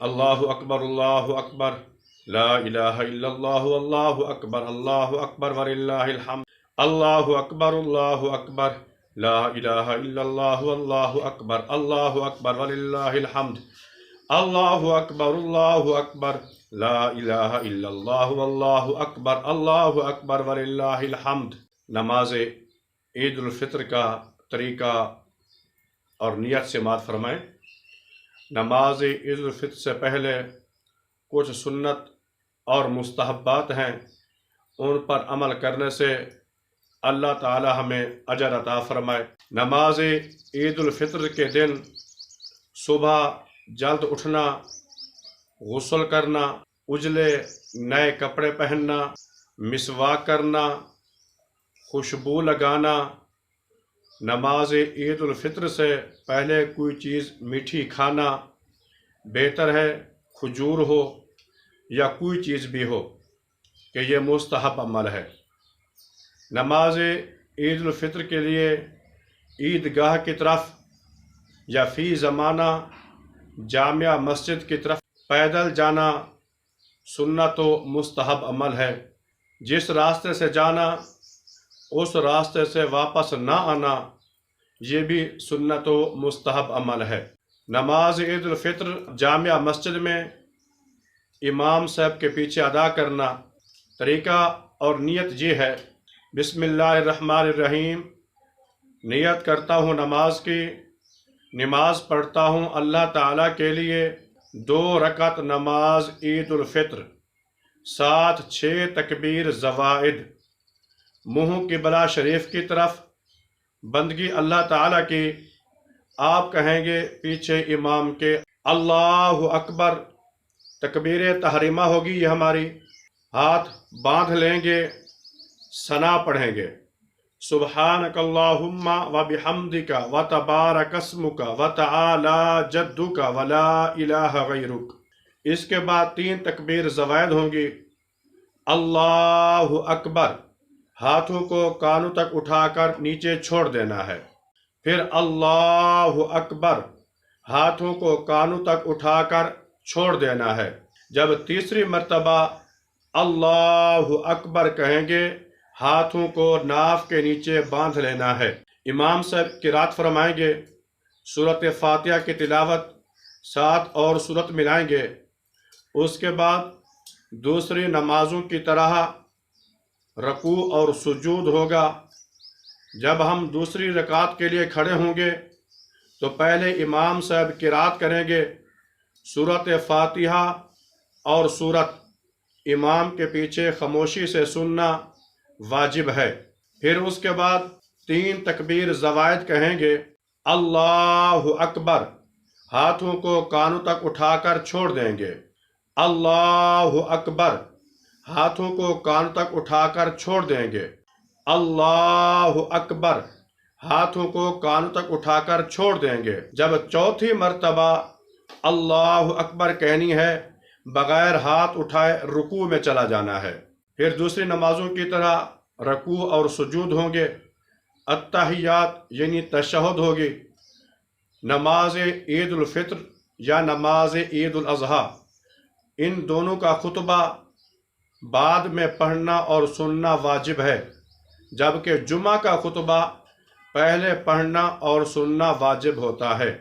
اللہ اکبر لا الہ الا اللہ اکبر وللہ الحمد اللہ اکبر لا الہ الا اللہ اکبر وللہ الحمد اللہ اکبر لا الہ الا اللہ اکبر وللہ الحمد۔ نماز عید الفطر کا طریقہ اور نیت سے سماعت فرمائیں۔ نماز عید الفطر سے پہلے کچھ سنت اور مستحبات ہیں، ان پر عمل کرنے سے اللہ تعالی ہمیں اجر عطا فرمائے۔ نماز عید الفطر کے دن صبح جلد اٹھنا، غسل کرنا، اجلے نئے کپڑے پہننا، مسواک کرنا، خوشبو لگانا، نماز عید الفطر سے پہلے کوئی چیز میٹھی کھانا بہتر ہے، کھجور ہو یا کوئی چیز بھی ہو، کہ یہ مستحب عمل ہے۔ نماز عید الفطر کے لیے عیدگاہ کی طرف یا فی زمانہ جامع مسجد کی طرف پیدل جانا سنت و مستحب عمل ہے۔ جس راستے سے جانا اس راستے سے واپس نہ آنا یہ بھی سنت و مستحب عمل ہے۔ نماز عید الفطر جامع مسجد میں امام صاحب کے پیچھے ادا کرنا۔ طریقہ اور نیت یہ ہے: بسم اللہ الرحمن الرحیم، نیت کرتا ہوں نماز کی، نماز پڑھتا ہوں اللہ تعالیٰ کے لیے 2 رکعت نماز عید الفطر، ساتھ 6 تکبیر زوائد، منہ قبلہ شریف کی طرف، بندگی اللہ تعالیٰ کی۔ آپ کہیں گے پیچھے امام کے اللہ اکبر، تکبیر تحریمہ ہوگی یہ ہماری، ہاتھ باندھ لیں گے، ثنا پڑھیں گے، سبحانک اللہم و بحمدک و تبارک اسمک و تعالی جدک و لا الہ غیرک۔ اس کے بعد 3 تکبیر زوائد ہوں گی۔ اللہ اکبر، ہاتھوں کو کانوں تک اٹھا کر نیچے چھوڑ دینا ہے۔ پھر اللہ اکبر، ہاتھوں کو کانوں تک اٹھا کر چھوڑ دینا ہے۔ جب تیسری مرتبہ اللہ اکبر کہیں گے ہاتھوں کو ناف کے نیچے باندھ لینا ہے۔ امام صاحب قرات فرمائیں گے، سورۃ فاتحہ کی تلاوت، ساتھ اور سورت ملائیں گے۔ اس کے بعد دوسری نمازوں کی طرح رکوع اور سجود ہوگا۔ جب ہم دوسری رکعت کے لیے کھڑے ہوں گے تو پہلے امام صاحب قرات کریں گے، سورۃ فاتحہ اور سورت امام کے پیچھے خاموشی سے سننا واجب ہے۔ پھر اس کے بعد 3 تکبیر زوائد کہیں گے۔ اللہ اکبر، ہاتھوں کو کانوں تک اٹھا کر چھوڑ دیں گے۔ اللہ اکبر، ہاتھوں کو کانوں تک اٹھا کر چھوڑ دیں گے۔ اللہ اکبر، ہاتھوں کو کانوں تک اٹھا کر چھوڑ دیں گے۔ جب چوتھی مرتبہ اللہ اکبر کہنی ہے بغیر ہاتھ اٹھائے رکوع میں چلا جانا ہے۔ پھر دوسری نمازوں کی طرح رکوع اور سجود ہوں گے، التحیات یعنی تشہد ہوگی۔ نماز عید الفطر یا نماز عید الاضحیٰ، ان دونوں کا خطبہ بعد میں پڑھنا اور سننا واجب ہے، جبکہ جمعہ کا خطبہ پہلے پڑھنا اور سننا واجب ہوتا ہے۔